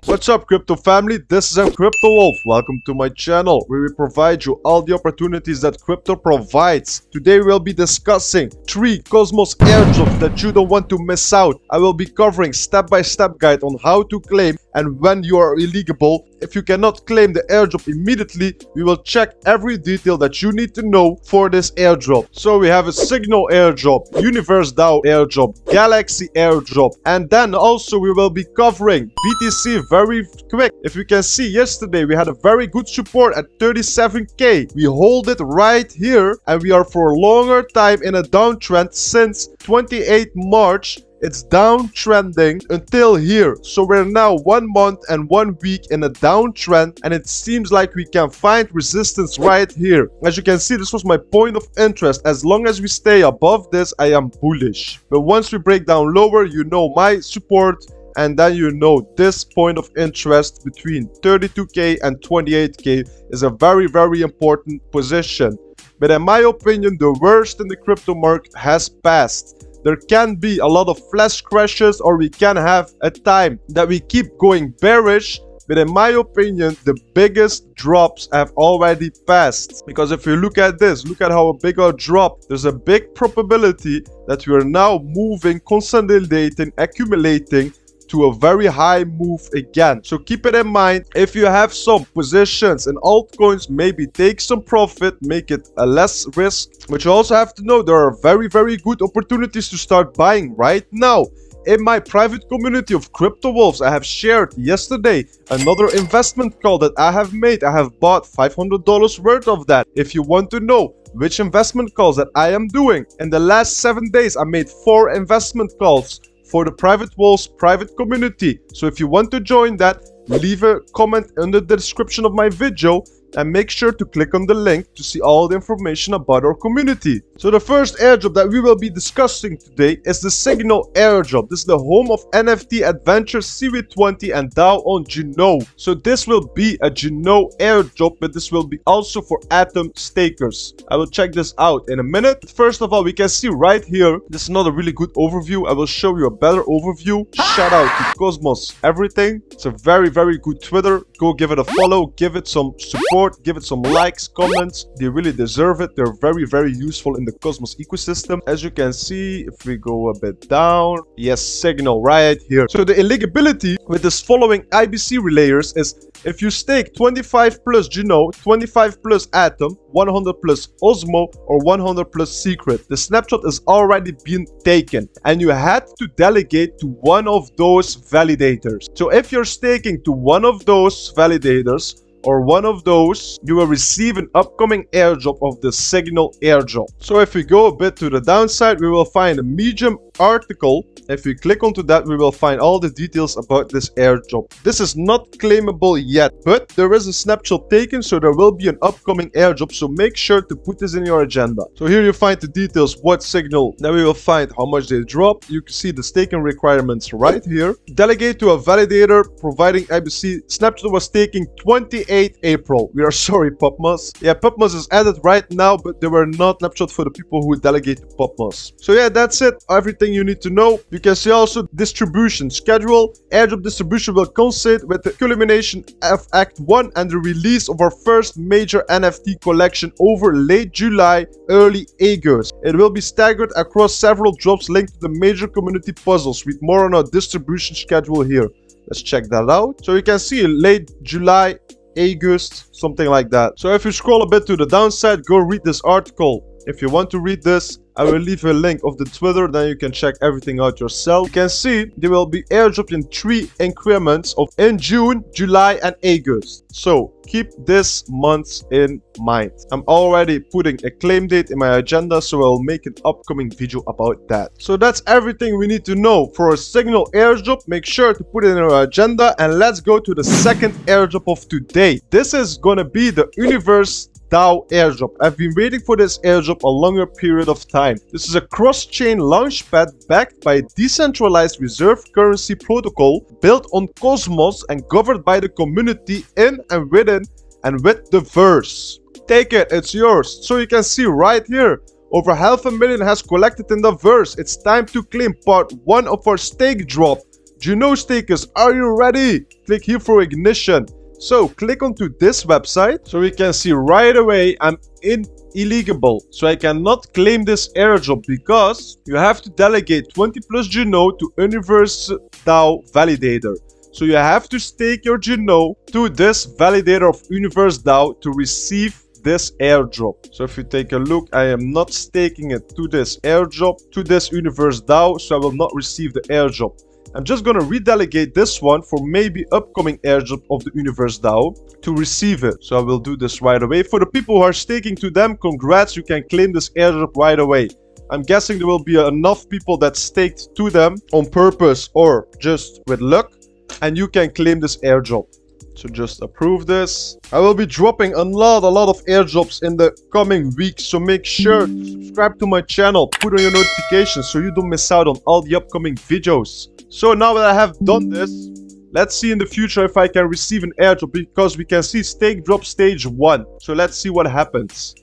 What's up, crypto family? This is CryptoWolves. Welcome to my channel where we provide you all the opportunities that crypto provides. Today we'll be discussing 3 Cosmos airdrops that you don't want to miss out. I will be covering step-by-step guide on how to claim and when you are eligible. If you cannot claim the airdrop immediately, we will check every detail that you need to know for this airdrop. So we have a Signal airdrop, Universe DAO airdrop, Galaxy airdrop, and then also we will be covering BTC very quick. If you can see, yesterday we had a very good support at 37k. We hold it right here and we are for a longer time in a downtrend since 28 March. It's downtrending until here. So we're now 1 month and 1 week in a downtrend, and it seems like we can find resistance right here. As you can see, this was my point of interest. As long as we stay above this, I am bullish. But once we break down lower, you know my support, and then you know this point of interest between 32k and 28k is a very important position. But in my opinion, the worst in the crypto market has passed. There can be a lot of flash crashes, or we can have a time that we keep going bearish. But in my opinion, the biggest drops have already passed. Because if you look at this, look at how big a drop. There's a big probability that we are now moving, consolidating, accumulating to a very high move again. So keep it in mind. If you have some positions in altcoins, maybe take some profit, make it a less risk. But you also have to know there are very good opportunities to start buying right now. In my private community of CryptoWolves, I have shared yesterday another investment call that I have made. I have bought $500 worth of that. If you want to know which investment calls that I am doing, in the last 7 days I made 4 investment calls for the Private Wolves private community. So if you want to join that, leave a comment under the description of my video and make sure to click on the link to see all the information about our community. So the first airdrop that we will be discussing today is the Signal airdrop. This is the home of NFT Adventure CV20 and DAO on Geno. So this will be a Geno airdrop, but this will be also for Atom stakers. I will check this out in a minute. First of all, we can see right here, this is not a really good overview. I will show you a better overview. Shout out to Cosmos Everything. It's a very good Twitter. Go give it a follow, give it some support, give it some likes, comments. They really deserve it. They're very useful in the Cosmos ecosystem. As you can see, if we go a bit down, yes, Signal right here. So the eligibility with this following IBC relayers is if you stake 25 plus Geno, 25 plus Atom, 100 plus Osmo, or 100 plus Secret. The snapshot is already been taken and you had to delegate to one of those validators. So if you're staking to one of those validators or one of those, you will receive an upcoming airdrop of the Signal airdrop. So if we go a bit to the downside, we will find a Medium article. If we click onto that, we will find all the details about this airdrop. This is not claimable yet, but there is a snapshot taken, so there will be an upcoming airdrop. So make sure to put this in your agenda. So here you find the details, what Signal. Then we will find how much they drop. You can see the staking requirements right here. Delegate to a validator providing IBC. Snapshot was taken 28 April. We are sorry, Popmas. Yeah, Popmas is added right now, but there were not snapshots for the people who delegate to Popmas. So yeah, that's it. Everything you need to know. You can see also distribution schedule. Airdrop distribution will coincide with the culmination of Act 1 and the release of our first major NFT collection over late July, early August. It will be staggered across several drops linked to the major community puzzles, with more on our distribution schedule here. Let's check that out. So you can see late July, August, something like that. So if you scroll a bit to the downside, go read this article. If you want to read this, I will leave a link of the Twitter, then you can check everything out yourself. You can see there will be airdrop in 3 increments of in June, July and August. So keep this month in mind. I'm already putting a claim date in my agenda, so I'll make an upcoming video about that. So that's everything we need to know for a Signal airdrop. Make sure to put it in our agenda, and let's go to the second airdrop of today. This is gonna be the Universe DAO airdrop. I've been waiting for this airdrop a longer period of time. This is a cross-chain launchpad backed by a decentralized reserve currency protocol built on Cosmos and governed by the community in and within and with the verse. Take it, it's yours. So you can see right here, over 500,000 has collected in the verse. It's time to claim part 1 of our stake drop. Juno stakers, are you ready? Click here for ignition. So click onto this website. So we can see right away I'm illegible. So I cannot claim this airdrop because you have to delegate 20 plus Juno to Universe DAO validator. So you have to stake your Juno to this validator of Universe DAO to receive this airdrop. So if you take a look, I am not staking it to this airdrop, to this Universe DAO, so I will not receive the airdrop. I'm just gonna redelegate this one for maybe upcoming airdrop of the Universe DAO to receive it. So I will do this right away. For the people who are staking to them, congrats, you can claim this airdrop right away. I'm guessing there will be enough people that staked to them on purpose or just with luck, and you can claim this airdrop. So just approve this. I will be dropping a lot of airdrops in the coming weeks. So make sure to subscribe to my channel. Put on your notifications so you don't miss out on all the upcoming videos. So now that I have done this, let's see in the future if I can receive an airdrop, because we can see stake drop stage 1. So let's see what happens.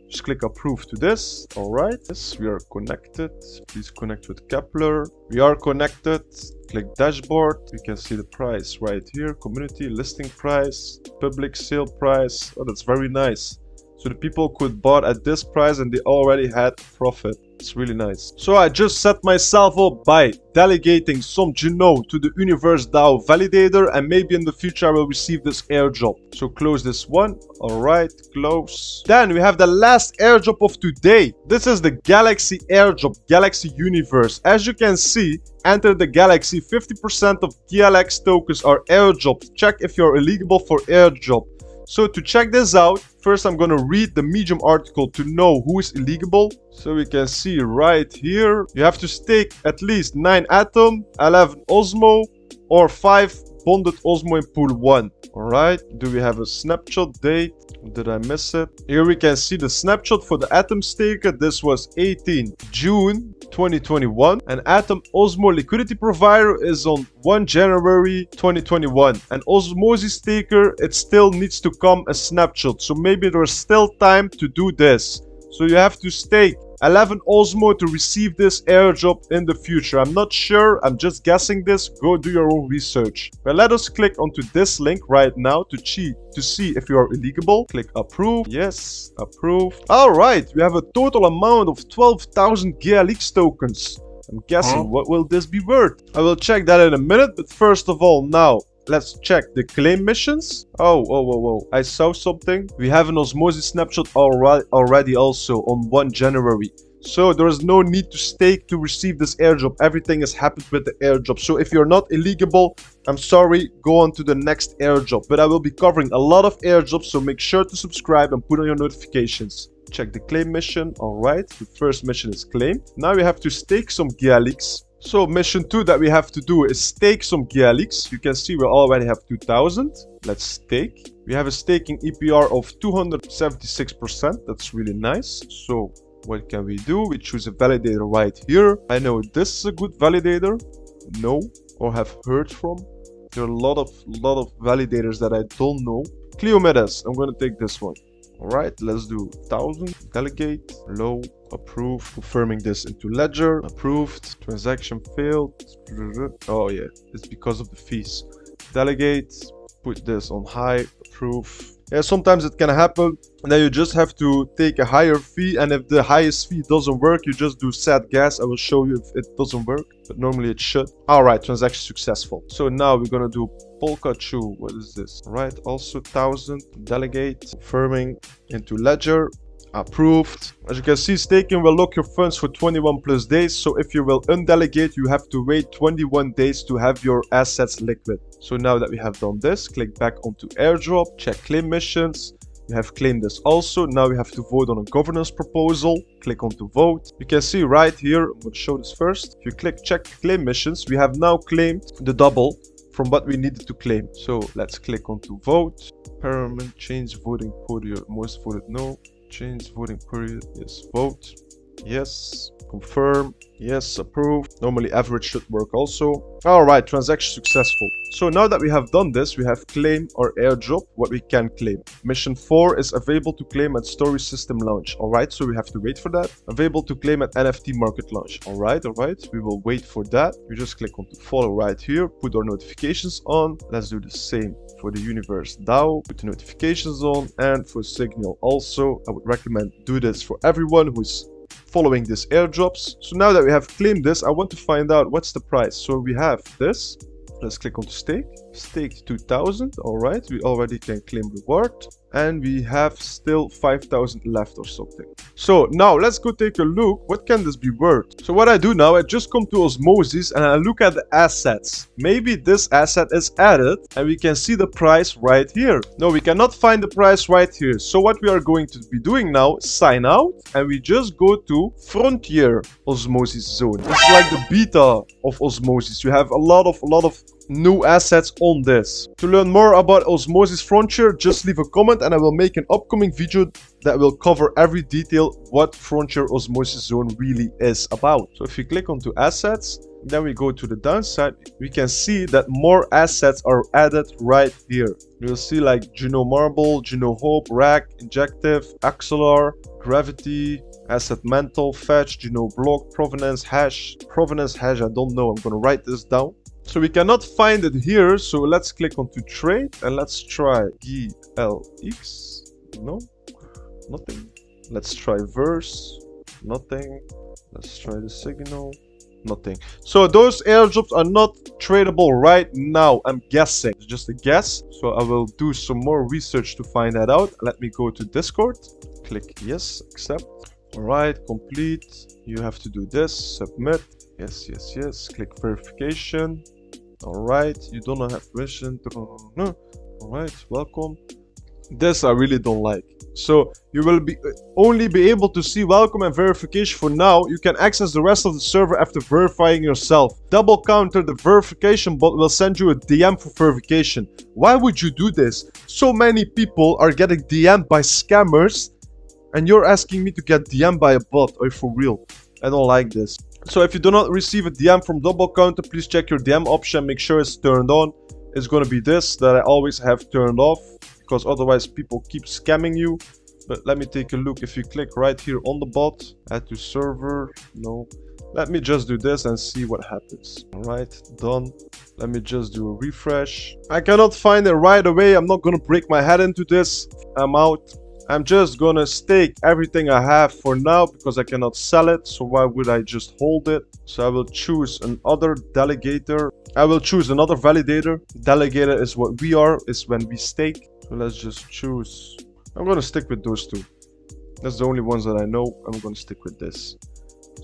Just click approve to this. Alright. Yes, we are connected. Please connect with Kepler. We are connected. Click dashboard. You can see the price right here. Community listing price, public sale price. Oh, that's very nice. So the people could bought at this price and they already had profit. It's really nice. So I just set myself up by delegating some Juno to the Universe DAO validator, and maybe in the future I will receive this airdrop. So close this one. Alright, close. Then we have the last airdrop of today. This is the Galaxy airdrop, Galaxy Universe. As you can see, enter the Galaxy, 50% of GLX tokens are airdropped. Check if you're eligible for airdrop. So to check this out, first I'm gonna read the Medium article to know who is eligible. So we can see right here, you have to stake at least 9 Atom, 11 Osmo, or 5 bonded Osmo in pool 1. Alright, do we have a snapshot date? Did I miss it? Here we can see the snapshot for the Atom staker. This was 18 June 2021. And Atom Osmo liquidity provider is on 1 January 2021. And Osmosis staker, it still needs to come a snapshot. So maybe there's still time to do this. So you have to stake 11 Osmo to receive this airdrop in the future. I'm not sure, I'm just guessing this. Go do your own research. But let us click onto this link right now to see if you are eligible. Click approve. Yes, approve. Alright, we have a total amount of 12,000 GLX tokens. I'm guessing what will this be worth? I will check that in a minute, but first of all now, let's check the claim missions. Oh, I saw something. We have an Osmosis snapshot already also on 1 January. So there is no need to stake to receive this airdrop. Everything has happened with the airdrop. So if you're not eligible, I'm sorry, go on to the next airdrop. But I will be covering a lot of airdrops, so make sure to subscribe and put on your notifications. Check the claim mission. Alright, the first mission is claimed. Now we have to stake some GLX. So mission 2 that we have to do is stake some GLX. You can see we already have 2,000. Let's stake. We have a staking EPR of 276%. That's really nice. So what can we do? We choose a validator right here. I know this is a good validator. No, or have heard from. There are a lot of validators that I don't know. Cleomedes, I'm going to take this one. Alright, let's do 1000. Delegate, low, approve, confirming this into ledger, approved, transaction failed. Oh yeah, it's because of the fees. Delegate, put this on high, approve. Yeah, sometimes it can happen, and then you just have to take a higher fee, and if the highest fee doesn't work, you just do sad gas. I will show you if it doesn't work, but normally it should. Alright, transaction successful. So now we're gonna do Polkachu. What is this? Alright, also 1000. Delegate, confirming into ledger. Approved. As you can see, staking will lock your funds for 21 plus days. So if you will undelegate, you have to wait 21 days to have your assets liquid. So now that we have done this, click back onto airdrop, check claim missions. We have claimed this also. Now we have to vote on a governance proposal. Click on to vote. You can see right here, I'm going to show this first. If you click check claim missions, we have now claimed the double from what we needed to claim. So let's click on to vote. Permanent change voting period. Most voted no. Change voting period. Yes. Vote. Yes. Confirm. Yes, approved. Normally average should work also. Alright, transaction successful. So now that we have done this, we have claim or airdrop what we can claim. Mission 4 is available to claim at story system launch. Alright, so we have to wait for that. Available to claim at NFT market launch. Alright, we will wait for that. We just click on to follow right here, put our notifications on. Let's do the same for the universe DAO, put the notifications on, and for Signal also. I would recommend do this for everyone who's following this airdrops. So now that we have claimed this, I want to find out what's the price. So we have this. Let's click on to stake. Staked 2000. All right, we already can claim reward, and we have still 5,000 left or something. So now let's go take a look. What can this be worth? So what I do now, I just come to Osmosis and I look at the assets. Maybe this asset is added and we can see the price right here. No, we cannot find the price right here. So what we are going to be doing now, sign out, and we just go to Frontier Osmosis Zone. It's like the beta of Osmosis. You have a lot of new assets on this. To learn more about Osmosis Frontier, just leave a comment and I will make an upcoming video that will cover every detail what Frontier Osmosis Zone really is about. So if you click onto assets, then we go to the downside, we can see that more assets are added right here. You'll see like Juno Marble, Juno Hope, Rack, Injective, Axelar, Gravity, Asset Mental, Fetch, Juno Block, Provenance Hash. Provenance Hash, I don't know, I'm gonna write this down. So we cannot find it here, so let's click on to trade and let's try GLX. No, nothing. Let's try verse, nothing. Let's try the signal, nothing. So those airdrops are not tradable right now, I'm guessing. It's just a guess, so I will do some more research to find that out. Let me go to Discord, click yes, accept. All right, complete. You have to do this, submit. Yes, yes, yes. Click verification. All right, you do not have permission. All right, welcome. This I really don't like. So you will only be able to see welcome and verification for now. You can access the rest of the server after verifying yourself. Double counter, the verification bot will send you a DM for verification. Why would you do this? So many people are getting DM'd by scammers, and you're asking me to get DM'd by a bot. Are you for real? I don't like this. So if you do not receive a DM from double counter, please check your DM option, make sure it's turned on. It's going to be this that I always have turned off, because otherwise people keep scamming you. But let me take a look. If you click right here on the bot, add to server, no. Let me just do this and see what happens. All right, done. Let me just do a refresh. I cannot find it right away. I'm not going to break my head into this. I'm out. I'm just gonna stake everything I have for now because I cannot sell it, so why would I just hold it? So I will choose another delegator. I will choose another validator. Delegator is what we are, is when we stake. So let's just choose. I'm gonna stick with those two. That's the only ones that I know. I'm gonna stick with this.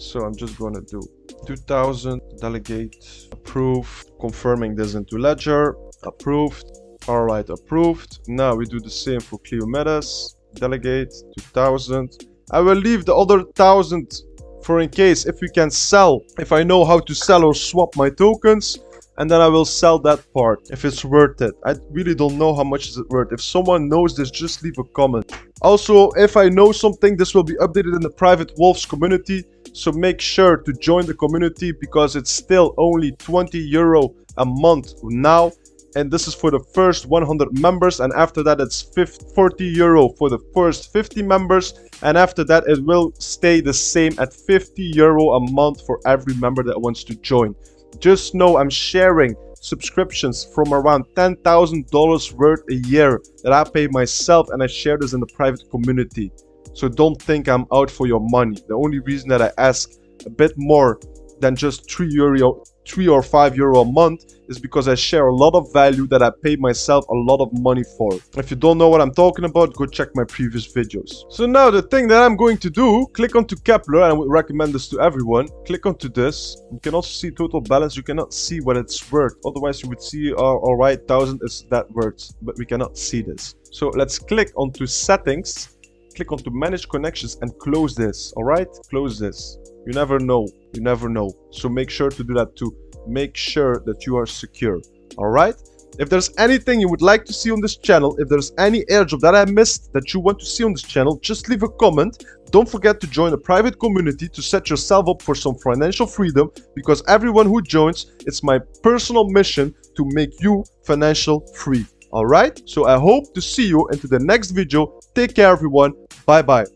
So I'm just gonna do 2000, delegate, approve, confirming this into ledger, approved. All right, approved. Now we do the same for Cleometas. Delegate 2000. I will leave the other 1000 for in case if we can sell, if I know how to sell or swap my tokens, and then I will sell that part if it's worth it. I really don't know how much is it worth. If someone knows this, just leave a comment. Also, if I know something, this will be updated in the private Wolves community, so make sure to join the community because it's still only €20 a month now. And this is for the first 100 members, and after that it's €40 for the first 50 members, and after that it will stay the same at €50 a month for every member that wants to join. Just know I'm sharing subscriptions from around $10,000 worth a year that I pay myself, and I share this in the private community. So don't think I'm out for your money. The only reason that I ask a bit more than just €3 or €5 a month is because I share a lot of value that I pay myself a lot of money for. If you don't know what I'm talking about, go check my previous videos. So now the thing that I'm going to do, click onto Kepler, and I would recommend this to everyone. Click onto this. You can also see total balance. You cannot see what it's worth. Otherwise you would see, all right, 1000 is that worth, but we cannot see this. So let's click onto settings, click onto manage connections and close this. All right, close this. You never know. You never know. So make sure to do that too. Make sure that you are secure. All right. If there's anything you would like to see on this channel, if there's any airdrop that I missed that you want to see on this channel, just leave a comment. Don't forget to join a private community to set yourself up for some financial freedom, because everyone who joins, it's my personal mission to make you financial free. Alright? So I hope to see you into the next video. Take care everyone. Bye bye.